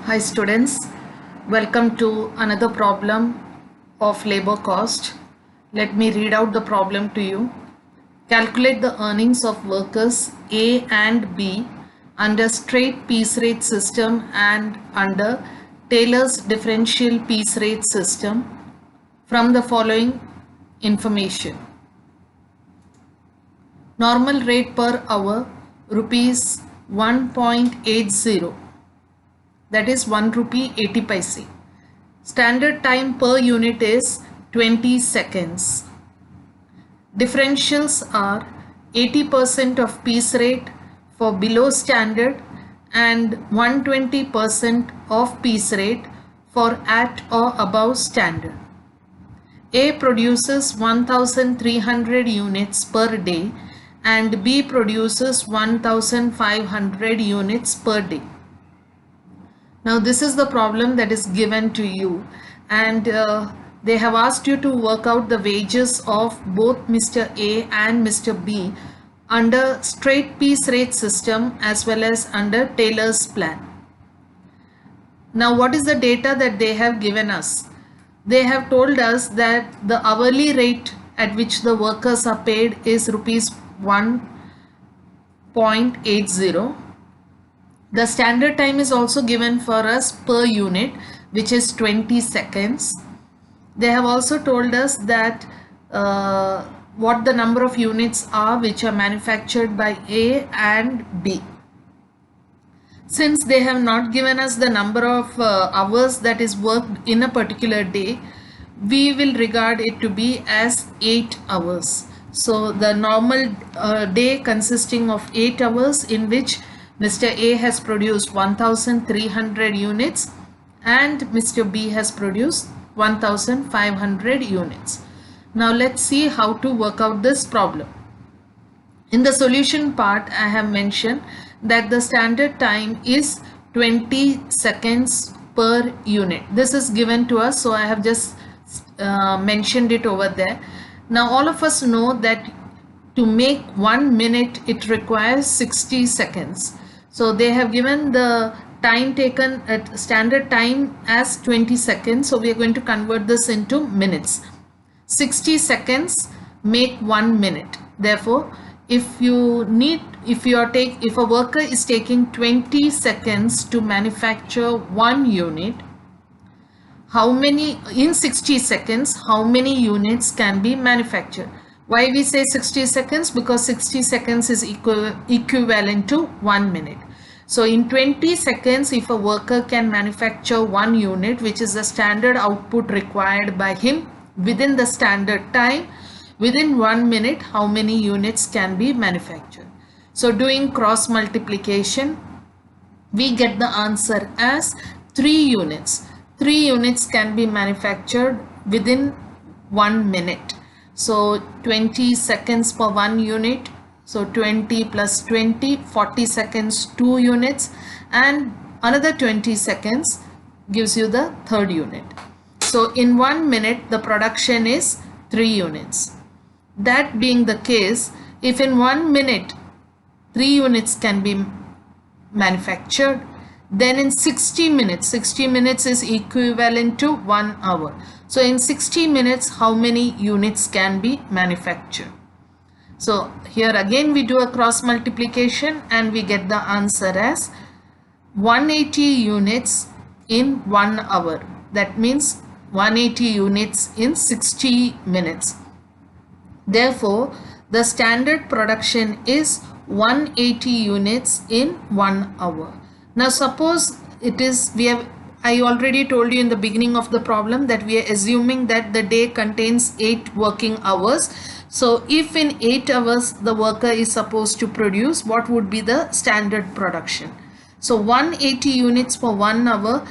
Hi students, welcome to another problem of labor cost. Let me read out the problem to you. Calculate the earnings of workers A and B under straight piece rate system and under Taylor's differential piece rate system from the following information. Normal rate per hour rupees 1.80, that is 1 rupee 80 paise. Standard time per unit is 20 seconds. Differentials are 80% of piece rate for below standard and 120% of piece rate for at or above standard. A produces 1300 units per day and B produces 1500 units per day. Now this is the problem that is given to you, and they have asked you to work out the wages of both Mr. A and Mr. B under straight piece rate system as well as under Taylor's plan. Now what is the data that they have given us? They have told us that the hourly rate at which the workers are paid is rupees 1.80. The standard time is also given for us per unit, which is 20 seconds. They have also told us that what the number of units are which are manufactured by A and B. Since they have not given us the number of hours that is worked in a particular day, we will regard it to be as 8 hours. So the normal day consisting of 8 hours in which Mr. A has produced 1300 units and Mr. B has produced 1500 units. Now let's see how to work out this problem. In the solution part, I have mentioned that the standard time is 20 seconds per unit. This is given to us, so I have just mentioned it over there. Now all of us know that to make 1 minute it requires 60 seconds. So they have given the time taken at standard time as 20 seconds. So we are going to convert this into minutes. 60 seconds make 1 minute. Therefore, if a worker is taking 20 seconds to manufacture 1 unit, in 60 seconds, how many units can be manufactured? Why we say 60 seconds? Because 60 seconds is equivalent to 1 minute. So in 20 seconds, if a worker can manufacture 1 unit, which is the standard output required by him within the standard time, within 1 minute, how many units can be manufactured? So doing cross multiplication, we get the answer as 3 units. 3 units can be manufactured within 1 minute. So 20 seconds per 1 unit. So 20 plus 20, 40 seconds, 2 units, and another 20 seconds gives you the third unit. So in 1 minute, the production is 3 units. That being the case, if in 1 minute 3 units can be manufactured, then in 60 minutes is equivalent to 1 hour. So in 60 minutes, how many units can be manufactured? So here again we do a cross multiplication and we get the answer as 180 units in 1 hour. That means 180 units in 60 minutes. Therefore, the standard production is 180 units in 1 hour. Now suppose I already told you in the beginning of the problem that we are assuming that the day contains 8 working hours. So if in 8 hours the worker is supposed to produce, what would be the standard production? So 180 units for 1 hour,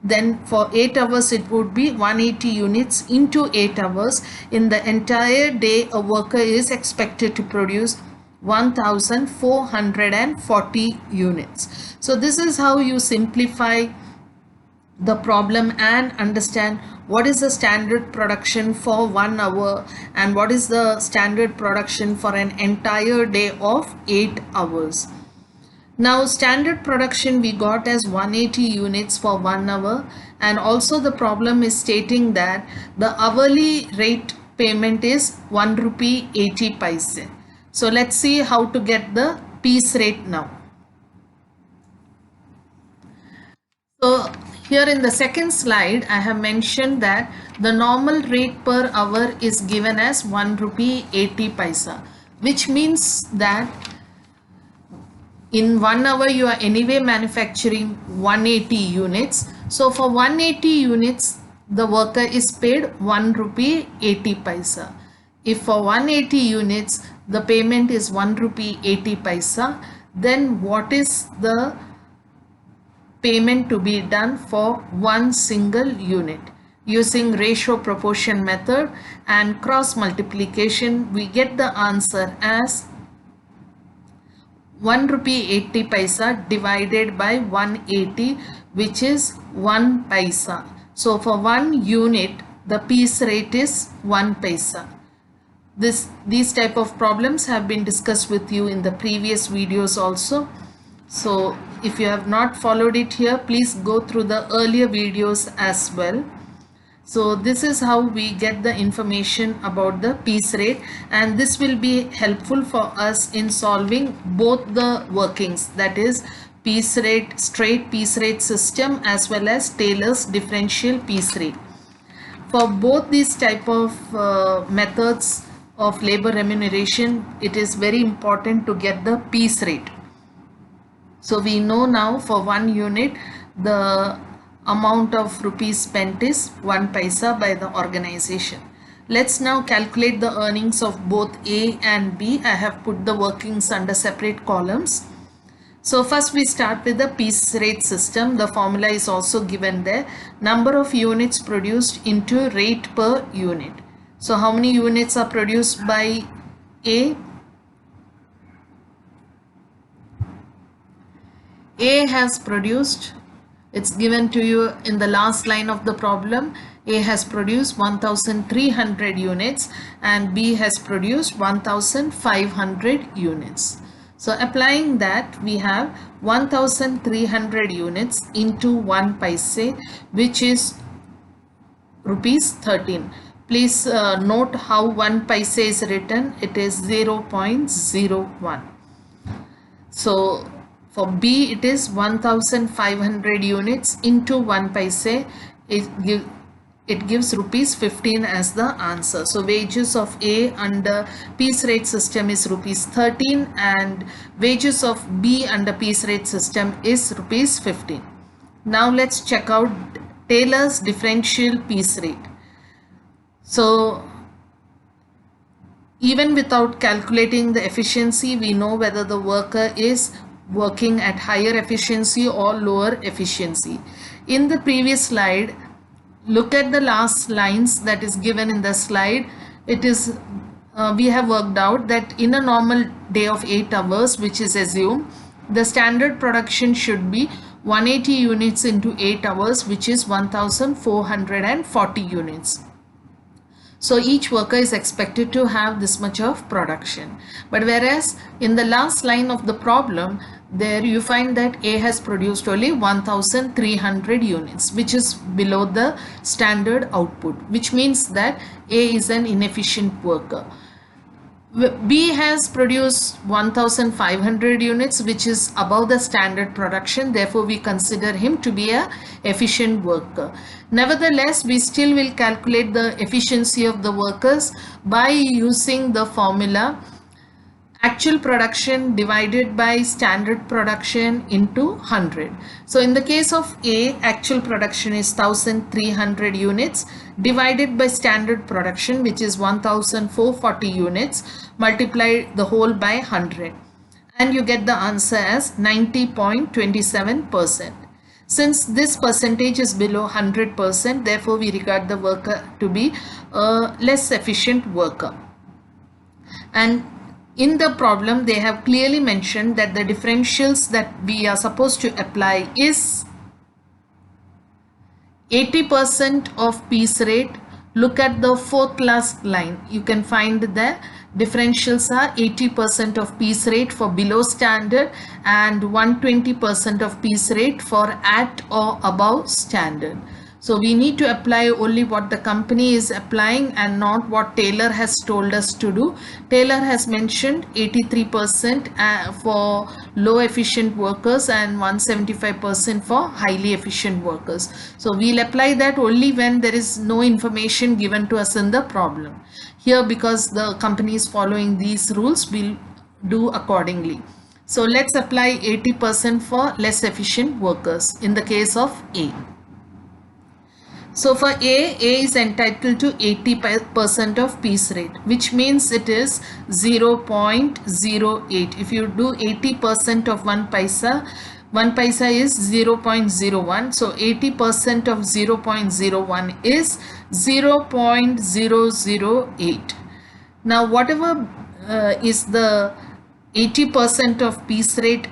then for 8 hours it would be 180 units into 8 hours. In the entire day, a worker is expected to produce 1440 units. So this is how you simplify the problem and understand what is the standard production for 1 hour and what is the standard production for an entire day of 8 hours. Now standard production we got as 180 units for 1 hour, and also the problem is stating that the hourly rate payment is 1 rupee 80 paise. So let's see how to get the piece rate now. So here in the second slide I have mentioned that the normal rate per hour is given as 1 rupee 80 paisa, which means that in 1 hour you are anyway manufacturing 180 units. So for 180 units the worker is paid 1 rupee 80 paisa. If for 180 units the payment is 1 rupee 80 paisa, then what is the payment to be done for one single unit? Using ratio proportion method and cross multiplication, we get the answer as 1 rupee 80 paisa divided by 180, which is 1 paisa. So for one unit the piece rate is 1 paisa. These type of problems have been discussed with you in the previous videos also. So if you have not followed it here, please go through the earlier videos as well. So this is how we get the information about the piece rate, and this will be helpful for us in solving both the workings, that is piece rate, straight piece rate system as well as Taylor's differential piece rate. For both these type of methods of labor remuneration, it is very important to get the piece rate. So we know now for one unit the amount of rupees spent is 1 paisa by the organization. Let's now calculate the earnings of both A and B. I have put the workings under separate columns. So first we start with the piece rate system. The formula is also given there. Number of units produced into rate per unit. So how many units are produced by A? A has produced, it's given to you in the last line of the problem. A has produced 1300 units and B has produced 1500 units. So applying that, we have 1300 units into 1 paise, which is rupees 13. Please note how 1 paise is written. It is 0.01. So for B it is 1500 units into 1 paise. It gives rupees 15 as the answer. So wages of A under piece rate system is rupees 13 and wages of B under piece rate system is rupees 15. Now let's check out Taylor's differential piece rate. So even without calculating the efficiency, we know whether the worker is working at higher efficiency or lower efficiency. In the previous slide, look at the last lines that is given in the slide. It is we have worked out that in a normal day of 8 hours, which is assumed, the standard production should be 180 units into 8 hours, which is 1440 units. So each worker is expected to have this much of production. But whereas in the last line of the problem, there you find that A has produced only 1300 units, which is below the standard output, which means that A is an inefficient worker. B has produced 1500 units, which is above the standard production. Therefore, we consider him to be a efficient worker. Nevertheless, we still will calculate the efficiency of the workers by using the formula actual production divided by standard production into 100. So in the case of A, actual production is 1300 units divided by standard production, which is 1440 units, multiply the whole by 100 and you get the answer as 90.27%. Since this percentage is below 100%, therefore we regard the worker to be a less efficient worker. And in the problem, they have clearly mentioned that the differentials that we are supposed to apply is 80% of piece rate. Look at the fourth last line. You can find there Differentials are 80% of piece rate for below standard and 120% of piece rate for at or above standard. So we need to apply only what the company is applying and not what Taylor has told us to do. Taylor has mentioned 83% for low efficient workers and 175% for highly efficient workers. So we'll apply that only when there is no information given to us in the problem. Here, because the company is following these rules, we'll do accordingly. So let's apply 80% for less efficient workers in the case of A. So for A is entitled to 80% of piece rate, which means it is 0.08. If you do 80% of 1 paisa is 0.01. So 80% of 0.01 is 0.008. Now whatever is the 80% of piece rate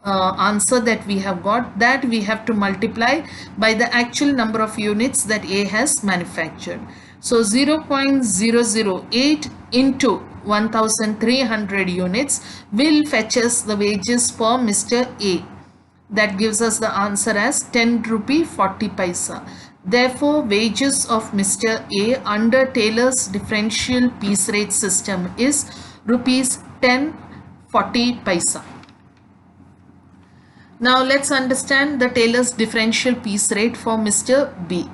answer that we have got, that we have to multiply by the actual number of units that A has manufactured. So 0.008 into 1300 units will fetch us the wages for Mr. A. That gives us the answer as 10 rupee 40 paisa. Therefore, wages of Mr. A under Taylor's differential piece rate system is rupees 10.40 paisa. Now let's understand the Taylor's differential piece rate for Mr. B,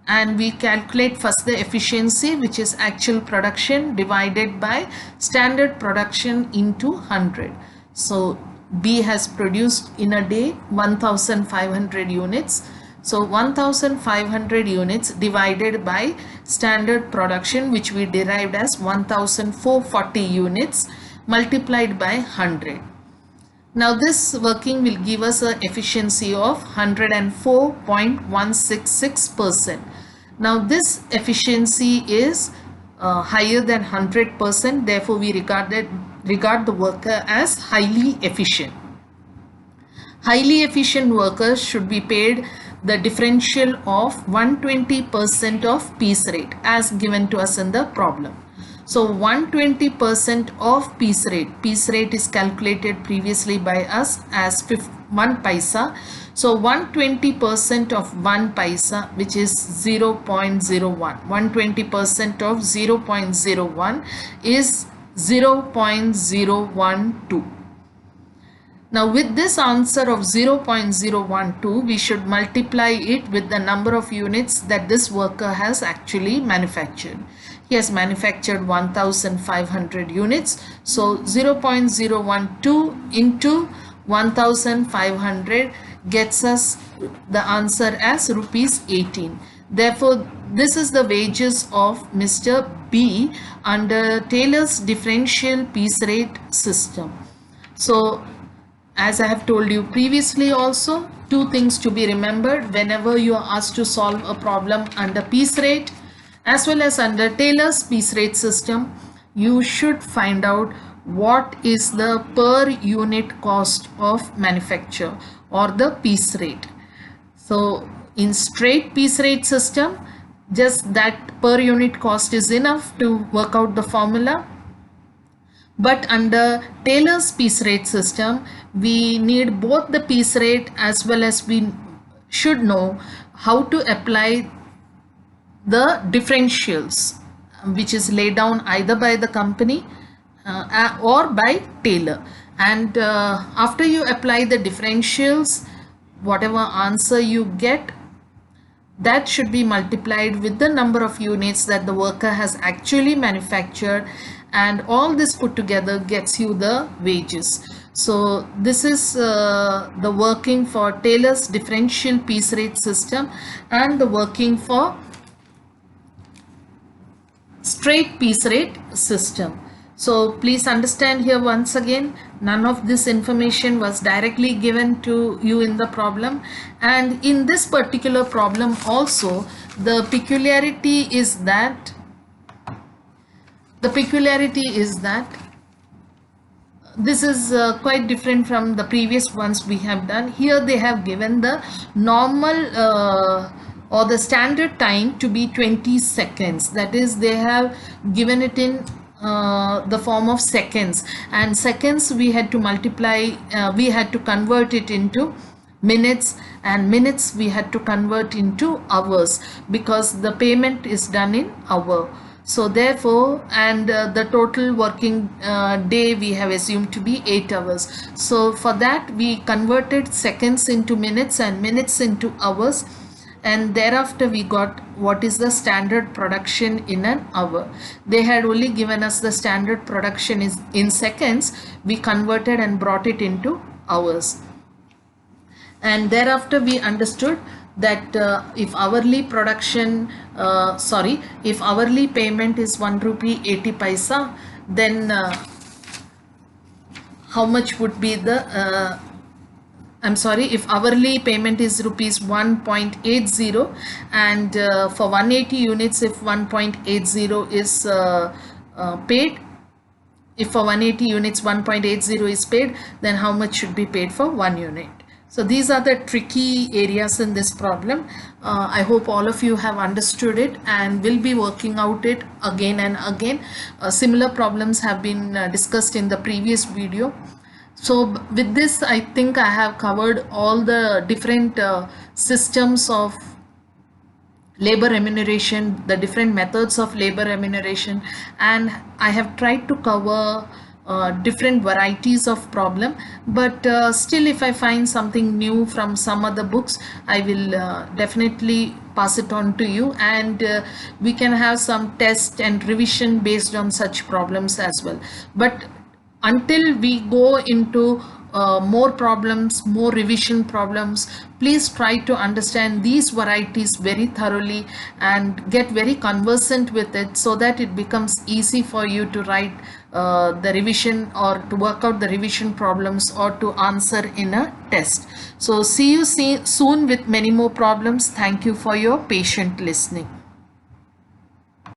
and we calculate first the efficiency, which is actual production divided by standard production into 100. So B has produced in a day 1500 units. So 1500 units divided by standard production, which we derived as 1440 units, multiplied by 100. Now this working will give us an efficiency of 104.166%. Now this efficiency is higher than 100%. Therefore we regard the worker as highly efficient. Highly efficient workers should be paid the differential of 120% of piece rate as given to us in the problem. So 120% of piece rate is calculated previously by us as 1 paisa. So 120% of 1 paisa, which is 0.01. 120% of 0.01 is 0.012. Now with this answer of 0.012, we should multiply it with the number of units that this worker has actually manufactured. He has manufactured 1500 units. So 0.012 into 1500 gets us the answer as rupees 18. Therefore, this is the wages of Mr. B under Taylor's differential piece rate system. So as I have told you previously also, two things to be remembered whenever you are asked to solve a problem under piece rate as well as under Taylor's piece rate system. You should find out what is the per unit cost of manufacture or the piece rate. So in straight piece rate system, just that per unit cost is enough to work out the formula. But under Taylor's piece rate system, we need both the piece rate as well as we should know how to apply the differentials, which is laid down either by the company or by Taylor. And after you apply the differentials, whatever answer you get, that should be multiplied with the number of units that the worker has actually manufactured, and all this put together gets you the wages. So this is the working for Taylor's differential piece rate system and the working for straight piece rate system. So please understand here once again, none of this information was directly given to you in the problem, and in this particular problem also the peculiarity is that this is quite different from the previous ones we have done. Here they have given the normal or the standard time to be 20 seconds. That is, they have given it in the form of seconds, and seconds we had to multiply, we had to convert it into minutes, and minutes we had to convert into hours, because the payment is done in hour. So therefore, and the total working day we have assumed to be 8 hours. So for that we converted seconds into minutes and minutes into hours, and thereafter we got what is the standard production in an hour. They had only given us the standard production is in seconds. We converted and brought it into hours, and thereafter we understood that if hourly production if hourly payment is 1 rupee 80 paisa, then how much would be the I'm sorry, if hourly payment is rupees 1.80, and for 180 units, if 1.80 is paid, if for 180 units 1.80 is paid, then how much should be paid for 1 unit? So these are the tricky areas in this problem. I hope all of you have understood it and will be working out it again and again. Similar problems have been discussed in the previous video. So with this, I think I have covered all the different systems of labor remuneration, the different methods of labor remuneration, and I have tried to cover different varieties of problem. But still, if I find something new from some other books, I will definitely pass it on to you, and we can have some test and revision based on such problems as well. But until we go into more problems, more revision problems, please try to understand these varieties very thoroughly and get very conversant with it, so that it becomes easy for you to write the revision, or to work out the revision problems, or to answer in a test. So see you soon with many more problems. Thank you for your patient listening.